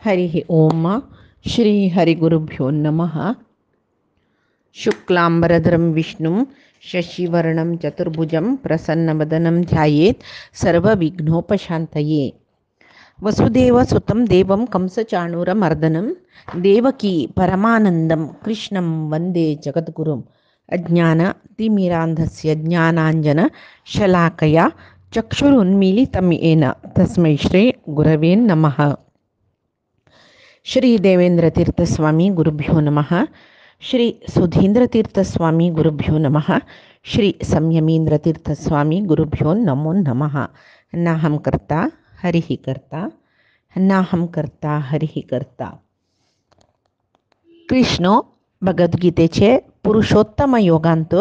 हरिः ओम श्री हरिगुरुभ्यो नमः। शुक्लांबरधरं विष्णुं शशिवर्णं चतुर्भुजं प्रसन्नवदनं ध्यायेत् सर्वविघ्नोपशान्तये। वसुदेवसुतं देवं कंसचाणूरमर्दनं देवकी परमानन्दं कृष्णं वन्दे जगद्गुरुम्। अज्ञानतिमिरान्धस्य ज्ञानाञ्जनशलाकया चक्षुरुन्मीलितं येन तस्मै श्रीगुरवे नमः। श्री देवेंद्र तीर्थ स्वामी गुरुभ्यो नमः। श्री सुधींद्र तीर्थ स्वामी गुरुभ्यो नमः। श्री संयमींद्र तीर्थ स्वामी गुरुभ्यो नमो नमः। नाहं कर्ता हरिः कर्ता, नाहं कर्ता हरिः कर्ता. कृष्ण भगवद्गीतेचे पुरुषोत्तम योगांत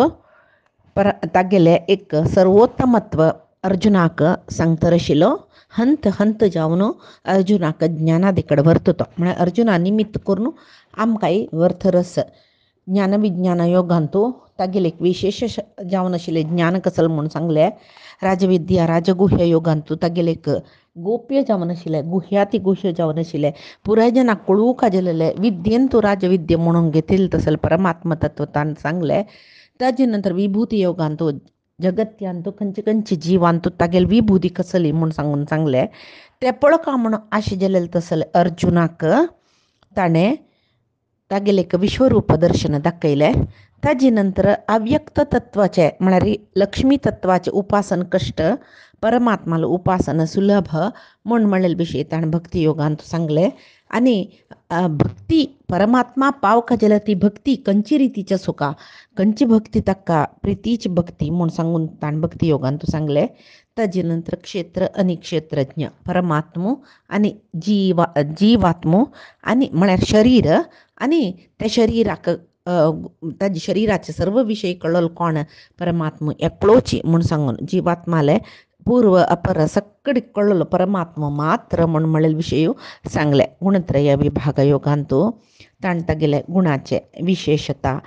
तागेले एक सर्वोत्तमत्व अर्जुनाक सांगतर आशिल्लो. हंत हंत जावन अर्जुनाक ज्ञानादेकड व्हरतलो. म्हळ्यार अर्जुना निमित्त करून आमकांय व्हरथरस ज्ञानविज्ञान योगांतू तागेले एक विशेष जावन आशिल्लें ज्ञान कसल म्हूण सांगलें. राजविद्या राजगुह्य योगांतू तागेले एक गोप्य जावन आशिल्लें, गुह्यातिगुह्य जावन आशिल्लें, पुराय जनाक कळूंक आजिल्लें विद्येन तूं राजविद्य म्हणून घेतिल्लें तसल परमात्म तत्व ताणें सांगलें. ताजे नंतर विभूती योगांतू जगत्यांतू खंयचे खंयचे जिवांतू तागेली विभूती कसली म्हूण सांगून सांगलें. तें पळोवपा म्हूण आशे जालेले तसले अर्जुनाक ताणें तागेलें एक विश्वरूप दर्शन दाखयलें. ताजे नंतर अव्यक्त तत्वाचे म्हळ्यार लक्ष्मी तत्वाचे उपासन कश्ट, परमात्माला उपासन सुलभ म्हूण म्हणलेले विशयी ताणें भक्ती योगांत सांगलें. आनी भक्ती परमात्मा पावका जाल्यार ती भक्ती खंयची रितीची आसूं, खंयची भक्ती ताका प्रितीची भक्ती म्हूण सांगून ताणें भक्ती योगांत सांगलें. ताजे नंतर क्षेत्र आनी क्षेत्रज्ञ परमात्मो आनी जिवात्मो आनी म्हळ्यार शरीर आनी त्या शरिराक ताजे शरिराचे सर्व विशय कळलो कोण परमात्मा एकलोची म्हूण सांगून जिवात्माले पूर्व अपर सक्कडी कळलो परमात्मा मात्र म्हूण म्हणलेले विशय सांगले. गुणत्रय विभाग योगांतू ताणें तागेले गुणाचे विशेषता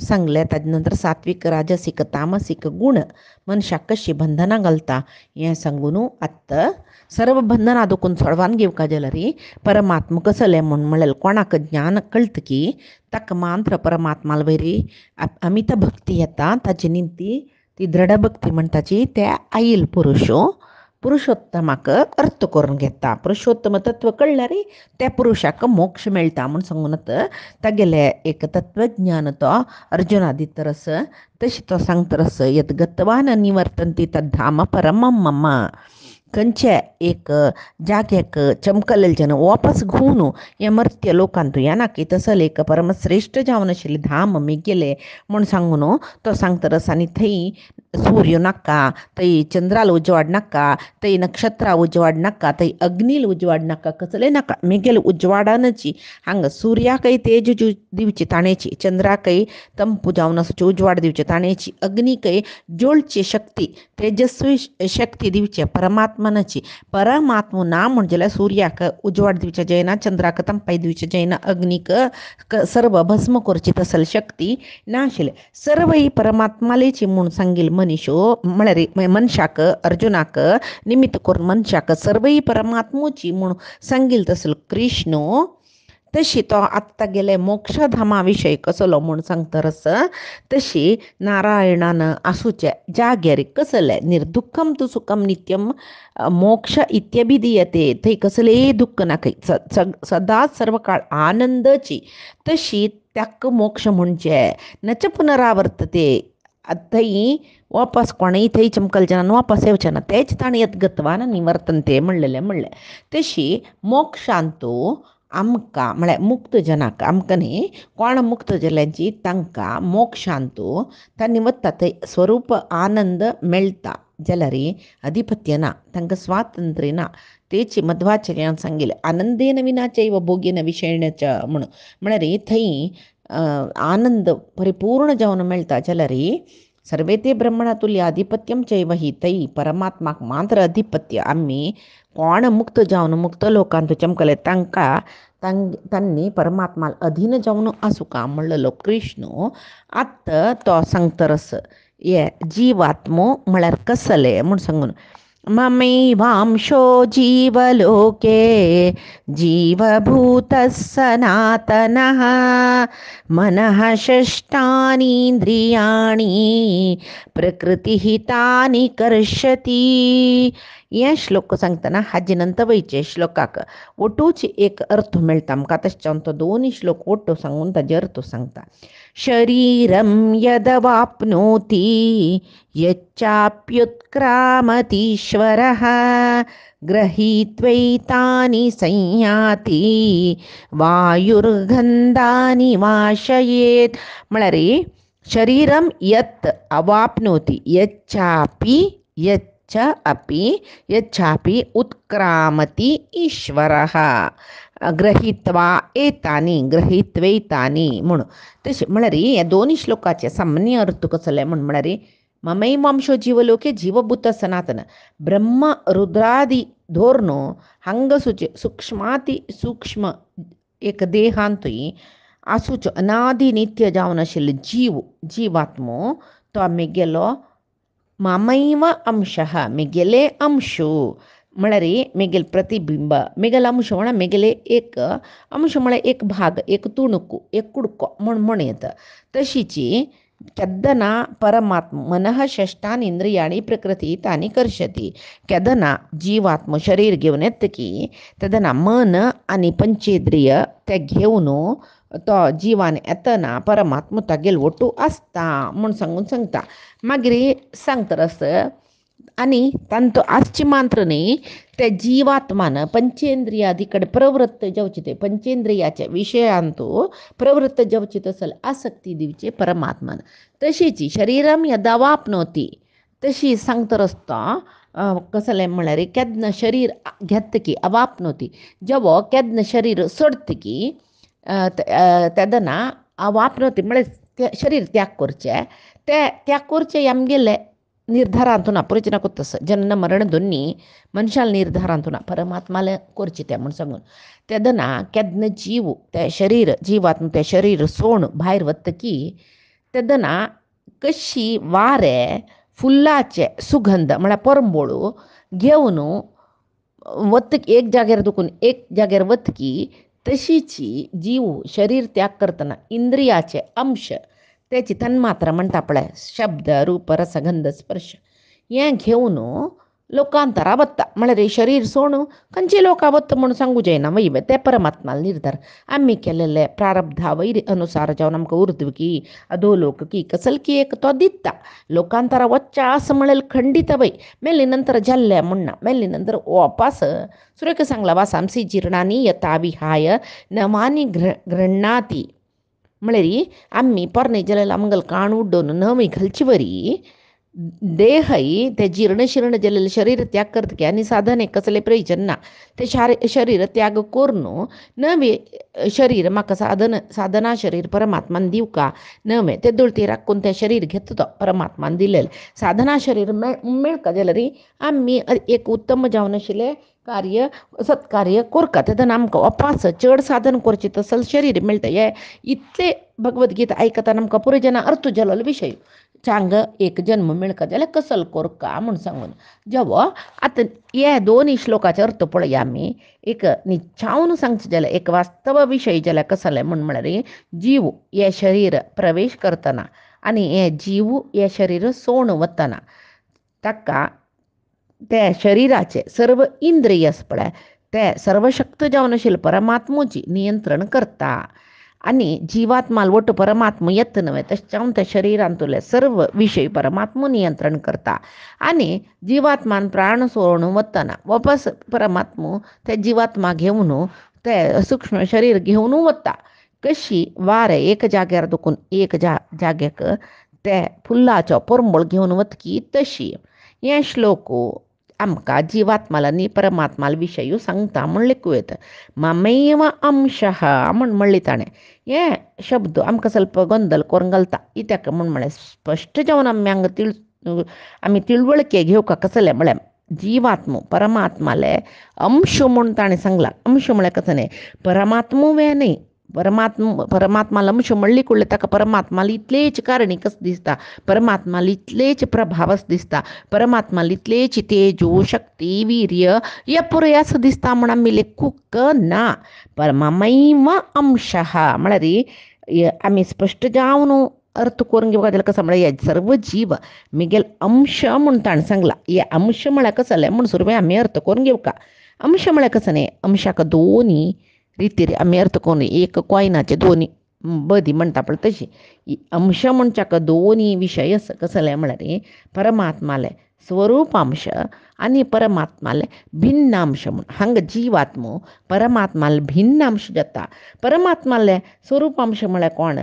सांगले. ताजे नंतर सात्विक राजसीक तामसीक गुण मनशाक कशी बंधनां घालता हें सांगून आत्ता सर्व बंधनां दुखून सोडवान घेवका जाल्यार परमात्मा कसले म्हूण म्हणलें कोणाक ज्ञान कळटकी ताका मात्र परमात्माला वयरी अमित भक्ती येता. ताची निमती ती दृढ भक्ती म्हणटाची त्या आईल पुरुषोत्तमाक अर्थ करून घेता. पुरुषोत्तम तत्व कळल्यार त्या पुरुषाक मोक्ष मेळटा म्हूण सांगून तागेले एक तत्वज्ञान तो अर्जुना दितरस. तशी तो सांगतरस यत गतवान निवर्तंती तद्धाम परमम मम. खंयचे एक जाग्याक चमकलेले जन वापस घुवन हे मर्त्य लोकांतू येना की तसल एक परमश्रेष्ठ जावन आशिल्लें धाम मी गेले म्हूण सांगून तो सांगतरस. आनी थंय सूर्य नाका, थंय चंद्राला उजवाड नाका, थंय नक्षत्रां उजवाड नाका, थंय अग्नील उजवाड नाका, कसले नाका. मेगेले उजवाडानची हांगा सुर्याकय तेज दिवची ताणेची, चंद्राकय तंपू जावन आसची उजवाड दिवचे ताणेची, अग्नीकय ज्वळची शक्ती तेजस्वी शक्ती दिवचे परमात्मानाची. परमात्मा ना म्हणजे जाल्यार सुर्याक उजवाड दिवचे जायना, चंद्राक तंपाय दिवचे जायना, अग्नीक सर्व भस्म करची तसल शक्ती ना आशिल्ले. सर्व ही परमात्मालेची म्हूण सांगिल्लें मनीशो म्हळ्यार मनशाक अर्जुनाक निमित्त करून मनशाक सर्व ही परमात्मूची म्हूण सांगिल्लें तसलो कृष्ण. तशी तो आत्ता गेले मोक्षधामा विशय कसलो म्हूण सांगतरस. तशी नारायणान आसूचे जाग्यार कसले निर्दुःखम तु सुखम नित्यम मोक्ष इत्यभिधीयते. थंय कसलेय दुःख ना, सदांच सर्व काळ आनंदाची. तशी त्याक मोक्ष म्हणजे नच पुनरावर्तते. थंय वापस कोणय थंय चमकल जनान वापस येवचे ना, तेच ताणें यत गतवान निवर्तंते म्हणलें. तशी मोक्षांतू आमकां म्हळ्यार मुक्त जनाक आमकां न्ही कोण मुक्त जाल्यांची तांकां मोक्षांतू तांणी वता थंय स्वरूप आनंद मेळटा जाल्यार अधिपत्य ना, तांकां स्वातंत्र्य ना. तेची मध्वाचार्यान सांगिल्लें आनंदेन विनाचैव भोगेन विशयणच म्हणून. म्हळ्यार थंय आनंद परिपूर्ण जावन मेळटा जाल्यार सर्वे ते ब्रह्मणातुल्य आधिपत्यम चैव ही थंय परमात्माक मात्र अधिपत्य. आमी कोण मुक्त जावन मुक्त लोकांत चमकले तांणी परमात्मा अधीन जावन आसूं का म्हणलेलो कृष्ण. आत्ता तो सांगतरस हे जीवात्मो म्हळ्यार कसले म्हूण सांगून ममैवांशो जीवलोके जीवभूतः सनातनः मनः षष्ठानींद्रियाणि प्रकृतिः तानि कर्षति. हे श्लोक सांगतना हाजीनंतर वयचे श्लोकाक ओटूच एक अर्थ मेळटा आमकां तशें तो दोनूय श्लोक ओटो सांगून ताजे अर्थ सांगता. शरीरं यदवाप्नोति यच्चाप्युत्क्रामतीश्वरः गृहीत्वैतानि संयाति वायुर्गंधानि वाशयेत्. म्हळ्यार शरीरं यत् अवाप्नोति यच्चापि उत्क्रामति ईश्वरः गृहीत्वैतानि म्हणून तशें म्हळ्यार हे दोन श्लोकाचे सामान्य अर्थ कसले म्हळ्यार ममैवांशो जीवलोके जीवभूत सनातन ब्रह्म रुद्रादी धोरणो हंगसूचे सूक्ष्माती सूक्ष्म एक देहांतूय आसूचो अनादी नित्य जावन आशिल्लो जीवात्मो तो आमगेलो ममैव अंशः मेगेले अंशू म्हळ्यार मेगेल प्रतिबिंब मेगेल अंश म्हणा मेगेले एक अंश म्हळ्यार एक भाग एक तुणुकू एक कुडको म्हण येता. तशीची केदना परमात्म मनः षष्ठान इंद्रियाणी प्रकृती तानी कर्षती. केदना जीवात्म शरीर घेवन येता की तेदना मन आनी पंचेंद्रिय ते घेवन तो जीवान येतना परमात्म तागेल ओटू आसता म्हूण सांगता. मागीर सांगतरस आनी तांचो आसची मात्र न्ही ते जीवात्मान पंचेंद्रियादी कडेन प्रवृत्त जावची ते पंचेंद्रियाच्या विशयांतू प्रवृत्त जावची तसल आसक्ती दिवची परमात्मान. तशीची शरीरम यदावाप्नोति तशी सांगतरस तो कसलें म्हळ्यार केदना शरीर घेता की अवाप्नोति जेवो केदना शरीर सोडता की तेदना अवाप्नोति म्हळ्यार शरीर त्याग करचें ते त्याग करचें आमगेले निर्धारांतून परिचना तसं जनन मरण दोन्ही मनशाल निर्धारांतून परमात्माला करचे ते म्हूण सांगून तेदना केदना जीव ते शरीर जीवात्म ते शरीर सोण भायर वता की तेदना कशी वारे फुल्लाचे सुगंध म्हळ्यार परंबोळू घेवन वत एक जाग्यार दुखून एक जाग्यार वत की तशीची जीव शरीर त्याग करतना इंद्रियाचे अंश त्याची तन्मात्रा म्हणटा पळय शब्द रूप रस गंध स्पर्श हें घेवन लोकांतरा वता. म्हळ्यार शरीर सोण खंयची लोकां वता म्हूण सांगूं जायना वैव ते परमात्माल निर्धार आमी केलेले प्रारब्धा वैर अनुसार जावन आमकां उर्ध्वकी अधोलोकी कसलकी एक तो दिता. लोकांतरा वच्चा असं म्हणेल खंडित वय मेली नंतर जाल्ले म्हणना मेली नंतर वापस सुरेख सांगला वासांसी जीर्णानी यथा विहाय नवानी गृह्णाती. म्हळ्यार आमी पोरणे जाल्यार आमगेल काण उड्डोवन नवी घालची वरी देहय ते जीर्ण शिर्ण जाल्लेलें शरीर त्याग करतकी आनी साधन एक कसलें प्रयोजन ना. ते शरीर त्याग करून नवे शरीर म्हाका साधना शरीर परमात्मान दिवका नवे ते दुळती राखून तें शरीर घेता तो परमात्मान दिलेलें साधना शरीर मेळका जाल्यार आमी एक उत्तम जावन आशिल्लें कार्य सत्कार्य करता तेदना आमकां अपास चड साधन करचें तसल शरीर मेळटा. हे इतले भगवद्गीता आयकताना आमकां पुरो जना अर्थ जाल्लो विशय चांग एक जन्म मेळका जाल्यार कसल करका म्हूण सांगून जेवो आतां हे दोन श्लोकाचे अर्थ पळया आमी एक निच्छावन सांगचें जाल्यार एक वास्तव विशय जाल्यार कसलें म्हळ्यार जीव हे शरीर प्रवेश करतना आनी हे जीव हे शरीर सोण वतना ताका ते शरीराचे सर्व इंद्रिय पळय ते सर्वशक्त जावन आशिल्ले परमात्मूची नियंत्रण करता आनी जीवात्माल वट परमात्म येत नवे तशें त्या शरिरांतले सर्व विशय परमात्म नियंत्रण करता आनी जीवात्मान प्राण सोडून वतना वापस परमात्म ते जीवात्मा घेवन ते सूक्ष्म शरीर घेवन वता. कशी वारे एक जाग्यार दुखून एक जाग्याक ते फुल्लाचो परंबळ घेवन वतकी तशी हे श्लोक आमकां जीवात्माला आनी परमात्माला विशय सांगता म्हण लेखूं येता. ममैव अंशः म्हण म्हणली ताणें हे शब्द आमकां ಸ್ವಲ್ಪ ಗೊಂದल करून घालता कित्याक म्हळ्यार स्पश्ट जावन आमी तिळवळके घेवका कसले म्हळ्यार जीवात्म परमात्माले अंश म्हूण ताणें सांगला. अंश म्हळ्यार कसं न्ही परमात्म वे न्ही परमात्माला अंश म्हणली कुळले ताका परमात्माला इतलेच कारणी कस दिसता, परमात्माला इतलेच प्रभावच दिसता, परमात्माला इतलेच तेजो शक्ती वीर्य या पुरे असं दिसता म्हणा आम्ही लेखूक ना. परमामैव अंशः म्हळ्यार आम्ही स्पष्ट जावन अर्थ करून घेवका जाल्यार कसं म्हळ्यार हे सर्व जीव मिगेल अंश म्हणटा आणि सांगला. हे अंश म्हळ्यार कसं जालें म्हण सुरवें आमी अर्थ करून घेवका. अंश म्हळ्यार कसं न्ही, अंशाक दोनी रितीर आमी अर्थ करून एक कॉयनाचे दोनी बदी म्हणटा पळय तशी अंश म्हणच्याक दोनी विशय आसा. कसं जालें म्हळ्यार परमात्माले स्वरूपांश आणि परमात्माले भिन्नांश म्हण हांगा जीवात्मो परमात्माले भिन्नांश जाता. परमात्माले स्वरूपांश म्हळ्यार कोण,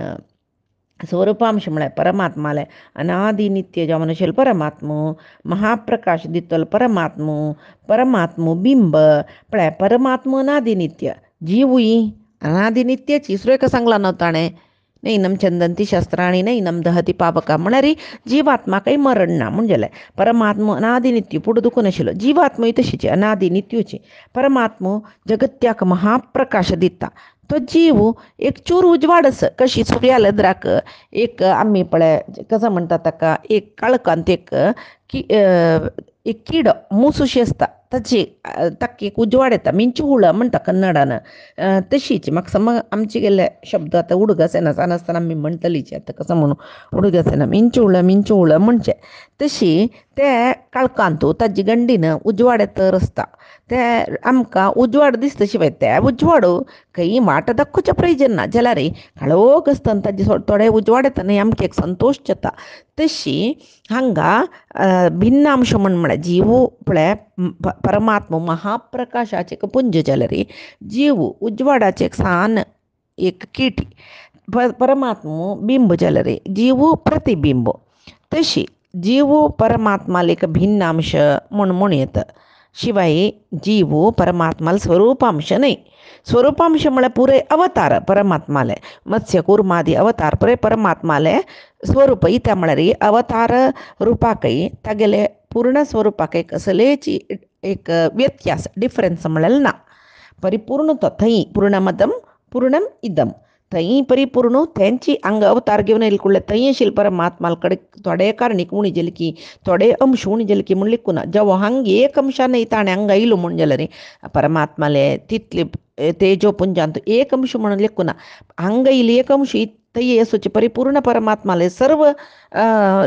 स्वरूपांश म्हळ्यार परमात्माले अनादि नित्य जमनशील परमात्मो, महाप्रकाश दितलो परमात्मो, परमात्मो बिंब म्हळ्यार परमात्मो अनादि नित्य, जीवुई अनादि नित्याची सुरेख सांगला न्हू ताणें. नैनम चंदंती शस्त्राणी नैनम दहती पावका म्हळ्यार जीवात्मा काही मरण ना म्हणजे परमात्मा अनादि नित्य पुढे दुखू नाशिल्लो, जीवात्मा तशीची अनादि नित्यूची. परमात्मो जगत्याक महाप्रकाश दिता. तो जीव एक चूर उजवाडस कशी सूर्यालद्राक एक आम्ही पळय कसं म्हणटा ताका एक काळकांत एक कीड मुसुशी आसता ताची ताका एक उजवाड येता, मिंचू हुळ म्हणटा कन्नडान. तशीच म्हाका समज आमचे गेले शब्द आतां उडगस येना नासतना आमी म्हणटलीचे आतां कसं म्हणून उडगस येना मिंचू हुळ म्हणचे तशी ते काळकांतू ताजी गंडीन उजवाड तर आसता. ते आमकां उजवाड दिसता शिवाय ते उजवाड खंय वाट दाखोवचें प्रयोजन ना जाल्यार काळोख आसतना ताजे थोडे उजवाड येता न्ही आमकां एक संतोश जाता. तशी हांगा भिन्नांश म्हळ्यार जीव पळय परमात्मा महाप्रकाशाचे एक पुंज जाल्यार जीव उजवाडाचे एक सान एक किटी, परमात्मा बिंब जाल्यार जीव प्रतिबिंब. तशी जीव परमात्माला एक भिन्नांश म्हूण येता. शिवाय जीव परमात्माला स्वरूपांश नाही. स्वरूपांश म्हळ्यार पुरे अवतार परमात्माले मत्स्य कुर्मादी अवतार पुरे परमात्माले स्वरूप इत्या म्हळ्यार अवतार रुपाकय तागेले पूर्ण स्वरूपाक एक असलेची एक व्यत्यास डिफरन्स म्हळ्यार ना. परिपूर्ण तो थंय पूर्णमदम पूर्णम इदम थंय परिपूर्ण तेंची हांग अवतार घेवन येयले कुळ्ळे थंय आशिल्ले परमात्माल कडेन थोडे कारणीक उणी जाली की थोडे अंश उणी जाले की म्हण लिखूं ना. जेवा हांग एक अंशान ताणें हांगा आयलो म्हण जाल्यार परमात्माले तितले तेजोपुंजांत एक अंश म्हणून लिखूं ना. हांगा येयले एक अंश थंय आसूचे परिपूर्ण परमात्माले सर्व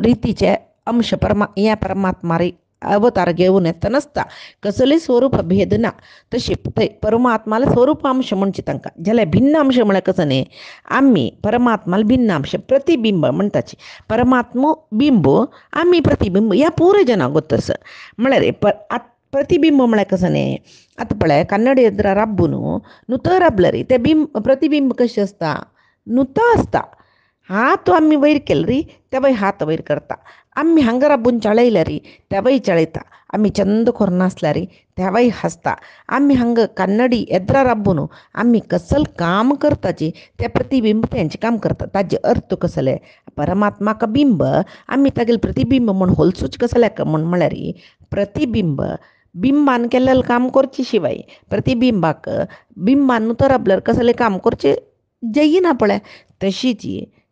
रितीचे अंश हे परमात्मा अवतार घेवन येता नासता. कसले स्वरूप भेद ना. तशी परमात्माला स्वरूपांश म्हणचे तांकां. जाल्यार भिन्नांश म्हळ्यार कसं न्ही, आमी परमात्माला भिन्नांश प्रतिबिंब म्हणटाची. परमात्मा बिंब आमी प्रतिबिंब ह्या पुरे जनाक गोतस म्हळ्यार प्रतिबिंब म्हळ्यार कसं न्ही. आतां पळय कन्नड एद्र रब्बू नुतं रबलं री ते प्रतिबिंब कशें आसता, नुतं आसता. हात आमी वयर केलो री तेवय हात वयर करता. आमी हांगा राबून चळयल्या री तेवय चळयता. आमी चंद करून नासल्या री तेवय हसता. आमी हांगा कन्नडी एद्र राबून आमी कसल काम करताची ते प्रतिबिंब तेंचें काम करता. ताजे अर्थ कसले परमात्माक बिंब आमी तागेले प्रतिबिंब म्हूण होलसूच कसले म्हळ्यार प्रतिबिंब बिंबान केल्लें काम करचे शिवाय प्रतिबिंबाक बिंबान नुतं राबल्यार कसलें काम करचें जायना पळय. तशीच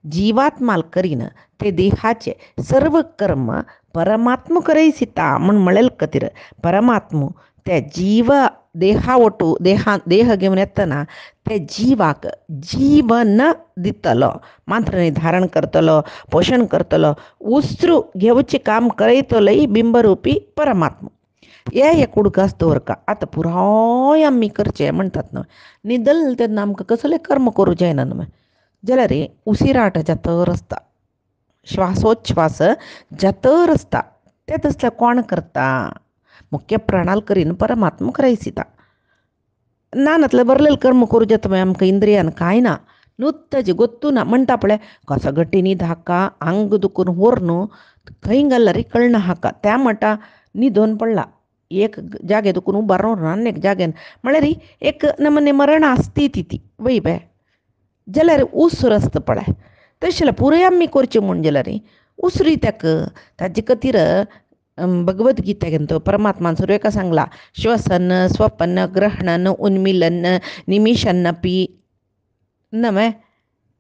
जीवात्माल करीन ते देहाचे सर्व कर्म परमात्मा करयसिता म्हूण म्हळेल खातीर परमात्मा ते जीव देहावटू देह घेवन येतना ते जीवाक जीवन दितलो, मात्र न्ही धारण करतलो, पोशण करतलो, उस्रू घेवचें काम करयतलोय बिंबरुपी परमात्मा. हे एक उडकास दवरका. आतां पुराय आमी करचें म्हणटात न्हय, न्हिदल तेन्ना आमकां कसलें कर्म करूं जायना न्हय. जाल्यार उसिराट जातर आसता, श्वासोच्छ्वास जातर आसता. तें तसलें कोण करता, मुख्य प्राणाल करीन परमात्मा करयसिता. ना नातलें बरलें कर्म करूं जाता मागीर आमकां इंद्रियान कांय ना, नुत्ताची गोत्तू ना म्हणटा पळय कसो गट्टी न्हीद हाका आंग दुखून व्हर न्हू खंय घालला रे कळना हाका त्या मटा न्हिदोन पडला. एक जागे दुखून उबार रावन आनी एक जाग्यान म्हळ्यार एक नमने मरण आसती ती वय बे. जाल्यार उसर आसता पळय तशें पुरे आमी करचें म्हूण जाल्यार उसरी ताका ताजे खातीर भगवद्गीतेन तो परमात्मान सुरेखा सांगला श्वसन स्वपन ग्रहणन उन्मिलन निमिषन्नपी नमे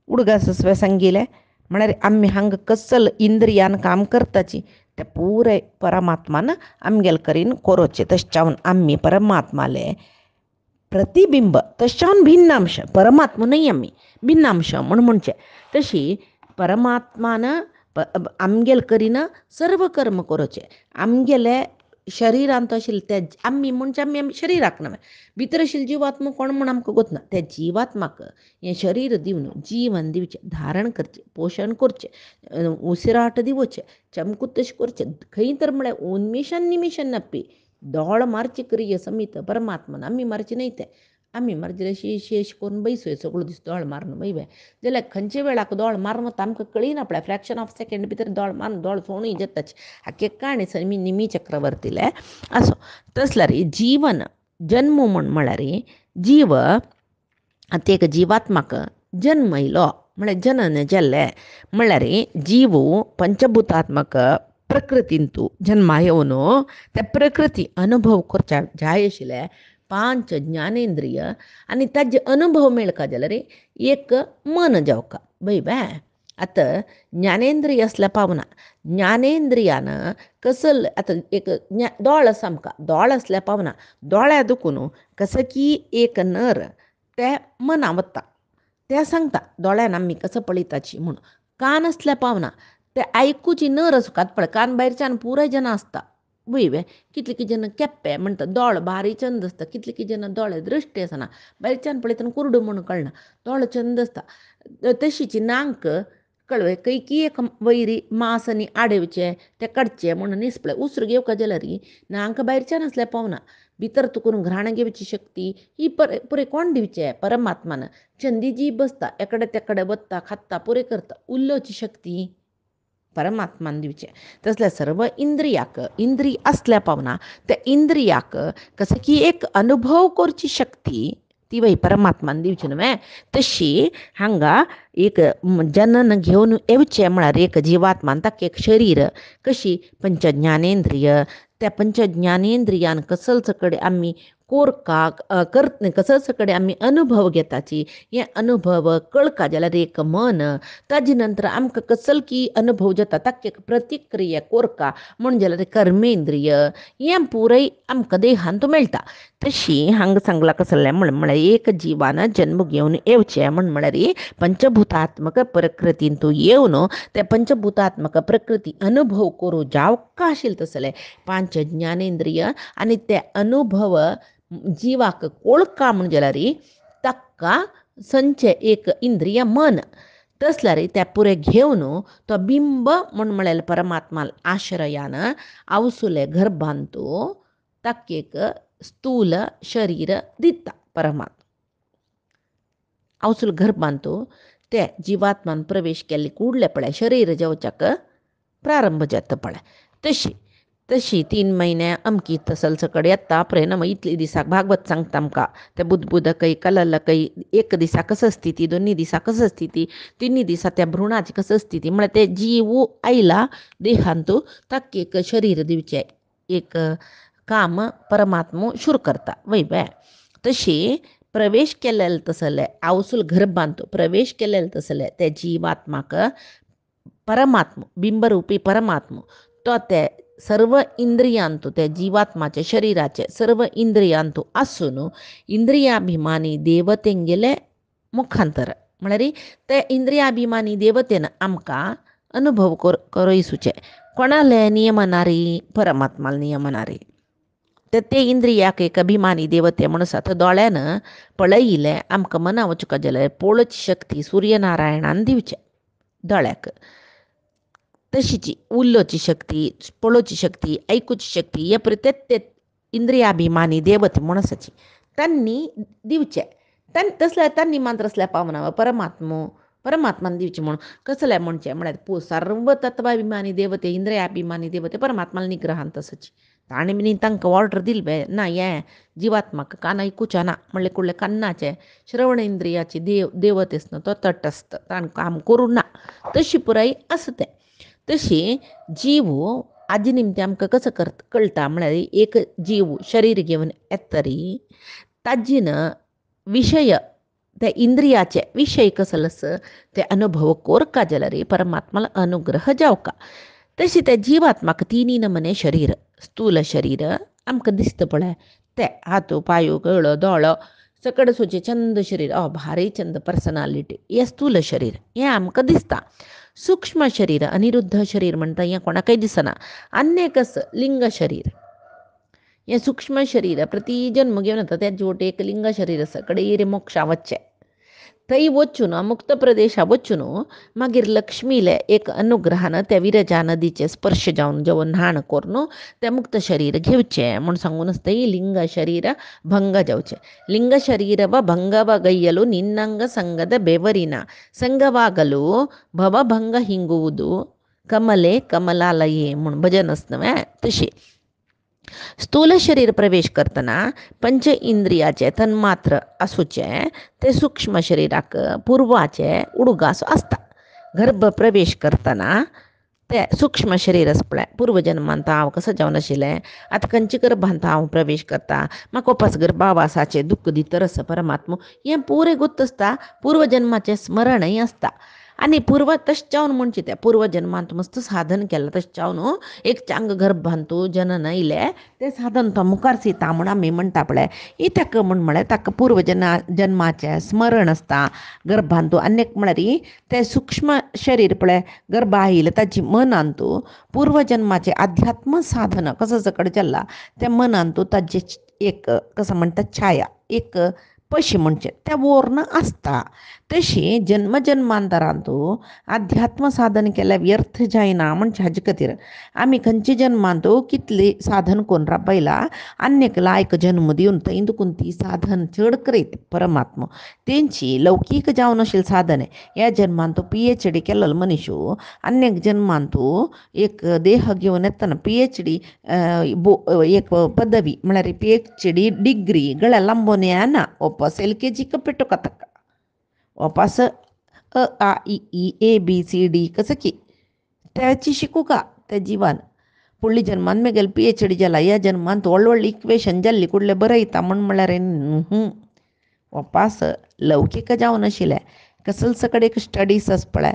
उडगासस्वे सांगिले म्हळ्यार आमी हांगा कसल इंद्रियान काम करताची ते पुरे परमात्मान आमगेल करीन कोरोचे तशें चावन आमी परमात्माले प्रतिबिंब तशावन भिन्न अंश परमात्मा नाही आमी भिन्न अंश म्हणचे तशी परमात्मान आमगेल करीन सर्व कर्म करचे आमगेले शरिरांत आशिल्ले ते आमी म्हणजे आमी शरिराक न्हय भितर आशिल्ले जिवात्मा कोण म्हण आमकां गोतना त्या जिवात्माक हें शरीर दिवन जीवन दिवचें धारण करचें पोशण करचें उसिराट दिवचें चमकुतश करचें खंय तर म्हळ्यार उन्मिशन निमिशन नप्पी दोळ मारची क्रिय समीत परमात्मान आमी मारची न्हय तें आमी मारचे शेश करून बैसोय सगळो दीस दोळ मारून वयवे जाल्यार खंयचे वेळाक दोळ मारून वता आमकां कळिना पळय फ्रॅक्शन ऑफ सेकंड भितर दोळ मारून दोळ सोणूय जाताची हाके काणी सर मी निमी चक्रवर्तीले असो तसल्यार जीवन जन्म म्हळ्यार जीव आतां एक जिवात्माक जन्म येयलो म्हळ्यार जनन जाल्ले म्हळ्यार जीव पंचभूतात्मक प्रकृतींतू जन्मा येवन त्या प्रकृती अनुभव करच्या जाय आशिल्ले 5 ज्ञानेंद्रिय आनी ताजे अनुभव मेळका जाल्यार एक मन जावका बय आतां ज्ञानेंद्रिय असल्या पावना ज्ञानेंद्रियान कसल आतां एक दोळ आसा आमकां दोळ असल्या पावना दोळ्या दुखून कसं की एक नर ते मना वता ते सांगता दोळ्यान आमी कसं पळयताची म्हणून कान असल्या पावना ते आयकूची नर आसुकात पळय कान भायरच्यान पुराय जन आसता वयवे कितले जन केप्पे म्हणटा दोळ भारी चंद आसता कितले जन दोळे दृश्टी आसना भायरच्यान पळयतना कुर्ड म्हणून कळना दोळ चंद आसता तशीची नांक कळवे कैकी एक वैरी मांस आनी आडवचे ते काडचे म्हणून निसपळे उसरू घेवका जाल्यार नांक भायरच्यान आसल्या पावना भितर तुकून घ्राण घेवची शक्ती ही पुरे कोण दिवचे परमात्मान चंदी जी बसता एकडे तेकडे बसता खात्ता पुरे करता उल्लोची शक्ती परमात्मान दिवचे तसल्या सर्व इंद्रिय असल्या पावना त्या इंद्रियाक कसं की एक अनुभव करची शक्ती ती वय परमात्मान दिवची न्हय तशी हांगा एक जनन घेवन येवचें म्हळ्यार एक जिवात्मान ताका एक शरीर कशी पंचज्ञानेंद्रिय त्या पंचज्ञानेंद्रियान कसलच कडेन आमी कोरकाक कसलच कडेन आमी अनुभव घेताची हे अनुभव कळका जाल्यार एक मन ताजे नंतर आमकां कसल की अनुभव जाता ताका एक प्रतिक्रिया कोरका म्हण जाल्यार कर्मेंद्रिय हें पुरय आमकां देहांत मेळटा तशी हांगा सांगला कसलें म्हळ्यार एक जिवान जन्म घेवन येवचें म्हळ्यार पंचभूतात्मक प्रकृतींतू येवन ते पंचभूतात्मक प्रकृती अनुभव करूं जावका आशिल्ले तसले 5 ज्ञानेंद्रिय आनी ते अनुभव जिवाक कोळका म्हण जाल्यार ताका संचे एक इंद्रिय मन तसल्यार त्या पुरे घेवन तो बिंब म्हळ्यार परमात्मा आश्रयान आवसुले गर्भांतू ताका एक स्थूल शरीर दिता परमात्मा आवसूल गर्भांतू ते जिवात्मान प्रवेश केल्ले कूडले पळय शरीर जेवच्याक प्रारंभ जाता पळय तशी 3 म्हयने अमकी तसलच कडेन येता प्रेरणाम इतली दिसाक भागवत सांगता आमकां ते बुधकय कललकय एक दिसा कसं स्थिती 2 दिसा कसं स्थिती 3 दिसा त्या भ्रुणाची कसं स्थिती म्हळ्यार ते जीव आयला देहांतू ताका एक शरीर दिवचें एक काम परमात्मो शुरू करता वय तशी प्रवेश केलेले तसले आवसूल गर्भांत प्रवेश केलेले तसले ते जिवात्माक परमात्मा बिंबरूपी परमात्मा तो ते सर्व इंद्रियांतू त्या जिवात्माचे शरीराचे सर्व इंद्रियांतू आसून इंद्रियाभिमानी देवतेंगेले मुखांतर म्हळ्यार ते इंद्रियाभिमानी देवतेन आमकां अनुभव करयसुचे कोणाले नियमनारी परमात्माला नियमनारी ते इंद्रियाक एक अभिमानी देवते म्हणून आसा दोळ्यान पळयिल्ले आमकां मना वचूंक जाल्यार पळोवची शक्ती सूर्यनारायणान दिवचे दोळ्याक तशीची उल्लोची शक्ती पळोवची शक्ती आयकूची शक्ती हे प्रत्येक इंद्रियाभिमानी देवते म्हणून आसाची तांणी दिवचे तसल्या तांणी मात्र असल्या पावना परमात्मान दिवचे म्हणून कसले म्हणचे म्हळ्यार सर्व तत्वाभिमानी देवते इंद्रियाभिमानी देवते परमात्माला निग्रहांत आसाची ताणें बी तांकां ऑर्डर दिली ना हें जिवात्माक कान आयकुचें ना म्हणलें कुडलें कान्नाचें श्रवण इंद्रियाची देवतेस न्हू तो तटस्थ ताणें काम करूं ना तशी पुराय आसा तें तशी जीव आजी निमतें आमकां कसो कळटा म्हळ्यार एक जीव शरीर घेवन येतरी ताजीन विशय त्या इंद्रियाचे विषय कसलस ते अनुभव कोरका जलरे परमात्माला अनुग्रह जावका. तशी त्या जिवात्माक तिन्ही नमने शरीर, स्थूल शरीर आमकां दिसता पळय ते हातू पांयो गळो दोळो सकड सोचे चंद शरीर भारी चंद पर्सनालिटी हें स्थूल शरीर हें आमकां दिसता. सूक्ष्म शरीर अनिरुद्ध शरीर म्हणटा हें कोणाकय दिसना. अन्यकस लिंग शरीर हें सूक्ष्म शरीर प्रति जन्म घेवन येता त्या जोटे एक लिंग शरीर आसा कडेर मोक्षा वच्चे थंय वचून मुक्त प्रदेशा वचून मागीर लक्ष्मीले एक अनुग्रहानं त्या विरजा नदीचे स्पर्श जावन जेवण न्हाण करून ते मुक्त शरीर घेवचें म्हूण सांगून आसता ही लिंग शरीर भंग जावचें. लिंग शरीरವ ಭಂಗವಗೈಯಲು ನಿನ್ನಂಗ ಸಂಗದ ಬೆವರಿನ ಸಂಗವಾಗಲು ಭವಭಂಗ ಹಿಂಗುವುದು ಕಮಲೆ ಕಮಲಾಲये म्हणून भजन असतं तशी. स्थूल शरीर प्रवेश करतना पंच इंद्रियाचे तन्मात्र आसूचे ते सूक्ष्म शरीराक पूर्वाचे उडगास आसता. गर्भ प्रवेश करतना ते सूक्ष्म शरीर आसा पळय पूर्वजन्मांत हांव कसो जावन आशिल्लें आतां खंयच्या गर्भांत हांव प्रवेश करता म्हाका उपास गर्भावासाचे दुख्ख दितर आसा परमात्मा हें पुरे गुत्त आसता. पूर्वजन्माचें स्मरणय आसता आनी तशें जावन म्हणचे त्या पूर्वजन्मांत मस्त साधन केलां तशें जावन एक चांग गर्भांत जनन येयलें तें साधन तो मुखार सिता म्हूण आमी म्हणटा पळय ही ताका म्हळ्यार ताका जन्माचें स्मरण आसता गर्भांत. आनीक म्हळ्यार तें सूक्ष्म शरीर पळय गर्भा आयिल्लें ताची मनांत पूर्वजन्माचें अध्यात्म साधन कसं सकड चल्ला त्या मनांत ताजे एक कसं म्हणटा छाया एक पशी म्हणचे त्या वोरन आसता. तशी जन्मजन्मांतरांत अध्यात्म साधन केल्यार व्यर्थ जायना म्हणजे हाजे खातीर आमी खंयचे जन्मांत कितली साधन करून राबयला अन्यक लायक जन्म दिवन थंय दुखून ती साधन चड करीत परमात्मा तेंची लौकीक जावन आशिल्ली साधन ह्या जन्मांत PhD केल्लो मनीस अन्यक जन्मांत एक देह घेवन येतना PhD एक पदवी म्हळ्यार PhD डिग्री गळ्या लांबोवन येना वापस LKG पेटोका ताका वापस A I E A B C D कसं की त्याची शिकू का त्या जिवान फुडली जन्मान मेगेल PhD जाला ह्या जन्मांत व्हडली इक्वेशन जाल्ली कुडले बरयता म्हळ्यार वापस लौकीक जावन आशिल्लें कसले सकड एक स्टडीज आसा पळय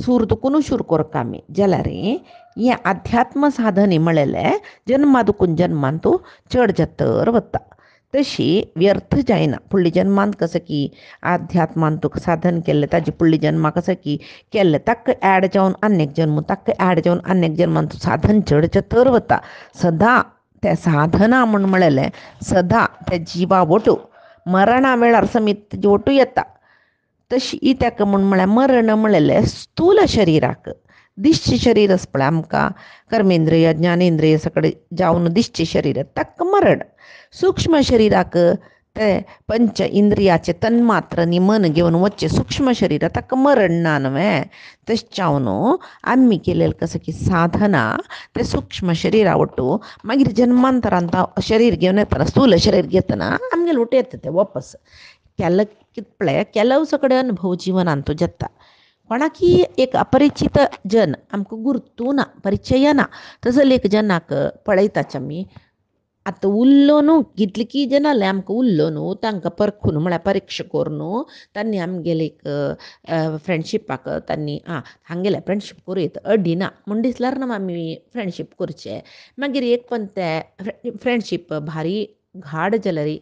सूर दुखून शूर करता आमी जाल्यार हें अध्यात्म साधन म्हळेलें जन्मा दुखून जन्मांत चड जत्तर वता. तशी व्यर्थ जायना फुडली जन्मांत कसं की अध्यात्मान तुका साधन केल्लें ताजे फुडली जन्मा कसं की केल्लें ताका ॲड जावन आनेक जन्म ताका ॲड जावन आनेक जन्मांत साधन चड जत्तर वता. सदां त्या साधना म्हळेलें सदां त्या जिवा वटू मरणा वेळार समीत तेजे वटू येता. तशी ताका म्हळ्यार मरण म्हळेलें स्थूल शरिराक दिश्चे शरीर आसा पळय आमकां कर्मेंद्रिय ज्ञानेंद्रिय सकड जावन दिश्चे शरीर ताका मरण. सूक्ष्म शरिराक ते पंच इंद्रियाचे तन्मात्र नी मन घेवन वच्चे सूक्ष्म शरीर ताका मरण ना न्हय. तशें जावन आमी केलेलें कसं की साधना ते सूक्ष्म शरिरा वटू मागीर जन्मांतरांत शरीर घेवन येतना स्थूल शरीर घेतना आमगेले वटू येता ते वापस केल्लो पळय केलो सकड अनुभव जिवनांत जाता. कोणाकी एक अपरिचित जन आमकां गुर्तू ना परिचय ना तसो एक जनाक पळयताच आमी आतां उरलो न्हू कितले की जन जाले आमकां उरलो न्हू तांकां परखून म्हळ्यार परीक्षा करून तांणी आमगेले एक फ्रेंडशिपाक तांणी हांगेले फ्रेंडशीप करूं अडिना म्हण दिसल्यार ना आमी फ्रेंडशीप करचें. मागीर एक पण ते फ्रेंडशीप भारी घाड जाल्यार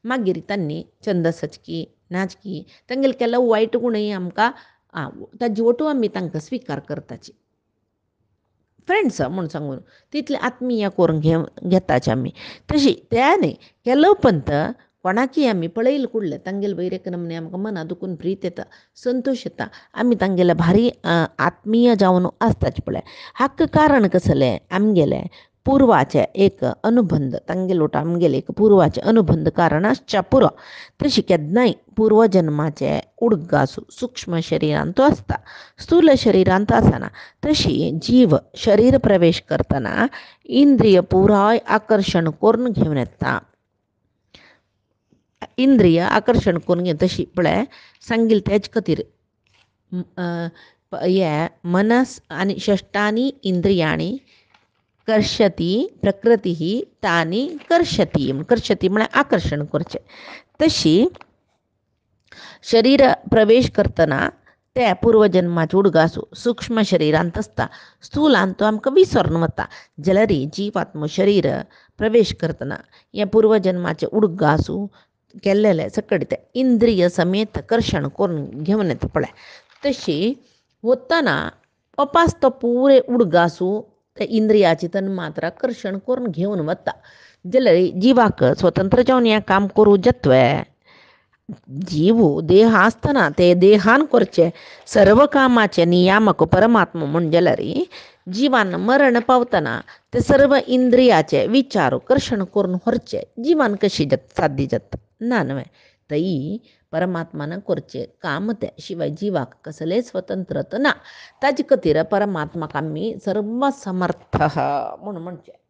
मागीर तांणी चंद सचकी नाचकी तांगेले केल्लो वायट गुणय आमकां ताजे वटू आमी तांकां स्विकार करताची फ्रेंड्स म्हूण सांगून तितले आत्मीय करून घेताचे आमी. तशी त्या न्ही केलो पंत कोणाकी आमी पळयले कुडले तांगेले वयर एक नमने आमकां मना दुखून प्रीत येता संतोश येता आमी तांगेले भारी आत्मीय जावन आसताचे पळय. हाका कारण कसलें आमगेलें पूर्वाचे एक अनुबंध तांगेले वटू आमगेले एक पूर्वाचे अनुबंध कारण आसच्या पुरो. तशी केन्नाय पूर्वजन्माचे उडगास सूक्ष्म शरिरांत आसता स्थूल शरिरांत आसना. तशी जीव शरीर प्रवेश करतना इंद्रिय पुराय आकर्शण करून घेवन येता. इंद्रिय आकर्शण करून घेवन तशी पळय सांगिल्लें तेज खातीर हे मनस आनी षष्ठानी इंद्रियाणी कर्षती प्रकृती तानी कर्षती कर्षती म्हळ्यार आकर्शण करचें. तशी शरीर प्रवेश करतना त्या पूर्वजन्माचे उडगासू सूक्ष्म शरीरांत असता स्थूलांत तो आमकां विसरून वता जाल्यार जीवात्म शरीर प्रवेश करतना या पूर्वजन्माचे उडगासू केल्लेले सकट ते इंद्रिय समेत कर्शण करून घेवन येता पळय तशी वतना अपास तो पुरे उडगासू ते इंद्रियाची तन्मात्रा कर्शण करून घेवन वता जाल्यार जिवाक स्वतंत्र जावन हें काम करूं जत्वें जीव देह आसतना ते देहान करचे सर्व कामाचे नियामक परमात्मा म्हण जाल्यार जिवान मरण पावतना ते सर्व इंद्रियाचे विचार कर्शण करून व्हरचे जिवान कशी साध्य जाता ना न्हय थंय परमात्मान करचे काम ते शिवाय जिवाक कसलें स्वतंत्रता ना ताजे खातीर परमात्माक आमी सर्व समर्थ म्हूण म्हणचे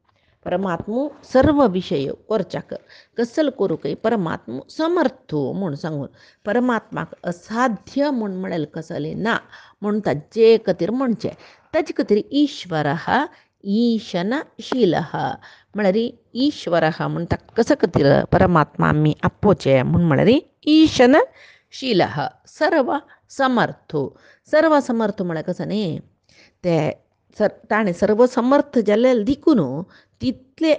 परमात्मो सर्व विषय करच्याक कसल करूंक परमात्मो समर्थ म्हूण सांगून परमात्माक असाध्य म्हूण म्हणेल कसलें ना म्हूण ताजे खातीर म्हणचें ताजे खातीर ईश्वर ईशनशील म्हळ्यार ईश्वर म्हूण ताका कसा खातीर परमात्मा आमी आपोवचे म्हूण म्हळ्यार ईशनशील सर्व समर्थ म्हळ्यार कसं न्ही ते ताणें सर्व समर्थ जाल्यार देखून तितले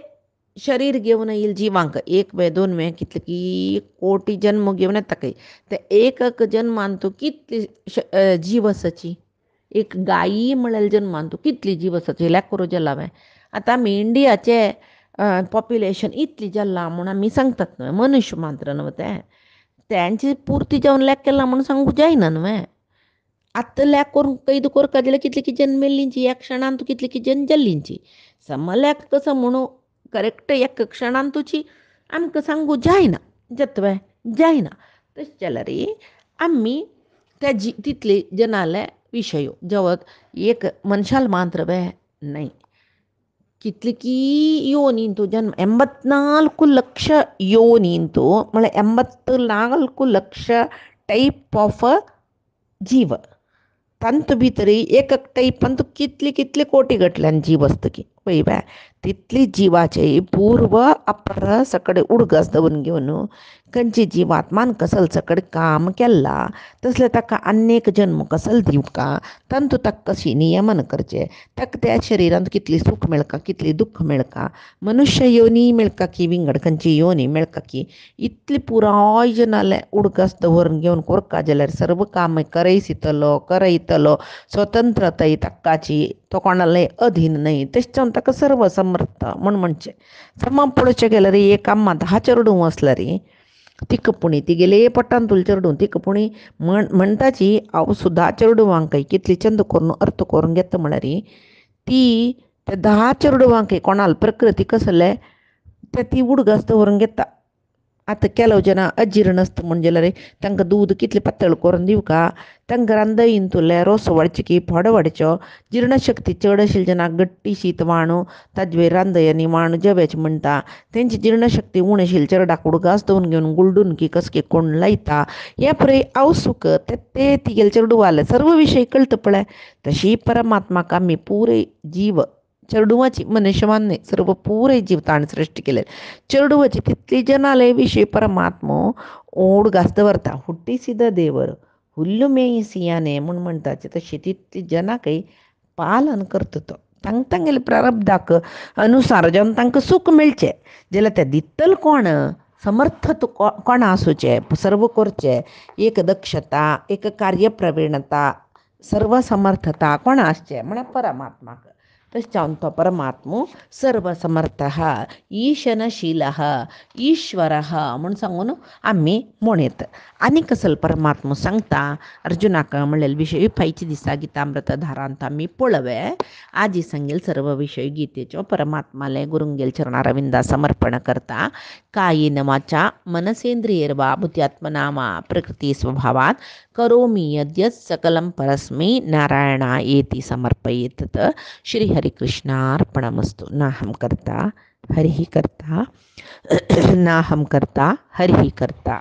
शरीर घेवन येईल जिवांक एक वेळ दोन वेळ कितले की कोटी जन्म घेवन येता खंय ते एक जन्मान तूं कितली जीव आसाची एक गायी म्हळ्यार जन्मान तूं कितली जीव आसाची लेकरू जालां आतां आमी इंडियाचे पॉप्युलेशन इतली जाल्लां म्हूण आमी सांगतात न्हय मनुश्य मात्र न्हय ते त्यांची पुर्ती जावन लेख केला म्हूण सांगूंक जायना न्हय आत्तां लेख करून कैद करता जाल्यार कितली की जन्मेल्लींची एक क्षणान तूं कितली की जन जाल्लींची समलेख कसं म्हणू करेक्ट एक क्षणान तुजी आमकां सांगूं जायना जत्वे जायना तशें जाल्यार आमी त्या तितले जनाले विशय जवत एक मनशाल मात्र वे नाही कितले की योनींतू जन्म 84 ಲಕ್ಷ ಯೋನಿಂತು म्हळ्यार 84 ಲಕ್ಷ ಟೈಪ್ ಆಫ್ जीव तांतू भितर एक टायपान तूं कितले कोटी गटल्यान जीव आसता की पळय बाय तितली जिवाचे पूर्व अपर सकड उडगस दवरून घेवन खंयची जिवात्मान कसल सकड काम केला तसले ताका अनेक जन्म कसल दिवका तांतू ताका कशी नियमन करचे ताका त्या शरिरांत कितली सुख मेळका कितली दुःख मेळका मनुष्य योनी मेळका की विंगड खंयची योनी मेळका की इतली पुराय जनाले उडगस दवरून घेवन कोरका जाल्यार सर्व काम करयतलो स्वतंत्रताय ताकाची तो कोणाले अधीन न्हय तेश जावन ताका सर्व समर्थ म्हूण म्हणचें समा पळोवचें गेल्यार एक आम्मा 10 चेडूं आसल्यार तिका पुणी तिगेले पट्टान तुल चेडूं तिका पुणी म्हणटाची हांव सुद्धा चेडवांक कितली चंद करून अर्थ करून घेता म्हळ्यार ती त्या 10 चेडवांक कोणाल प्रकृती कसले ते ती उडगस दवरून घेता आतां केलो जना अजीर्ण आसता म्हण जाल्यार तांकां दूद कितलें पातळ करून दिवका तांकां रांदयन तुले रोस वाडचे की फोड वाडच्यो जीर्णशक्ती चड आशिल्ल्या जनाक गट्टी शीत वाणू ताजे वयर रांदय वाणू जेवचे म्हणटा तेंची जीर्णशक्ती उण आशिल्ल्या चेडवाक उडगास दवरून घेवन गुळडून की कसके कोण लायता हे पळय आवसूक ते तिगेले चेडवाले सर्व विशय कळटा पळय तशी परमात्माक आमी पुरे जीव चेडवाची मनुष्यवान न्हय सर्व पुरे जीव ताणें सृश्टी केले चेडवाची तितली जनाले विशय परमात्मो उडगास दवरता हुट्टी सिद्ध देवर हुल्लू मेय सियाने म्हूण म्हणटाचे तशी तितली जनाकय पालन करता तो तांगेले प्रारब्धाक अनुसार जावन तांकां सूख मेळचें जाल्यार तें दितलो कोण समर्थ कोण आसूचे सर्व करचे एक दक्षता एक कार्यप्रवीणता सर्व समर्थता कोण आसचें म्हळ्यार परमात्माक तशें जावन तो परमात्मो सर्वसमर्थः ईशनशीलः ईश्वरः म्हूण सांगून आमी म्हणयत आनी कसलो परमात्मो सांगता अर्जुनाक म्हणलेले विशय फायची दिसा गीतामृतधारांत आमी पळोवे आजी सांगेल सर्व विशय गीतेच्यो परमात्माले गुरुंगेल चरणारविंदा समर्पण करता कायेन वाचा मनसेंद्रियैर्वा बुद्ध्यात्मना वा प्रकृती स्वभावात करोमि यद्यत् सकलं परस्मै नारायणायेति समर्पयेत् श्री हरिकृष्णार्पणमस्तु नाहं कर्ता हरिः कर्ता नाहं कर्ता हरिः कर्ता।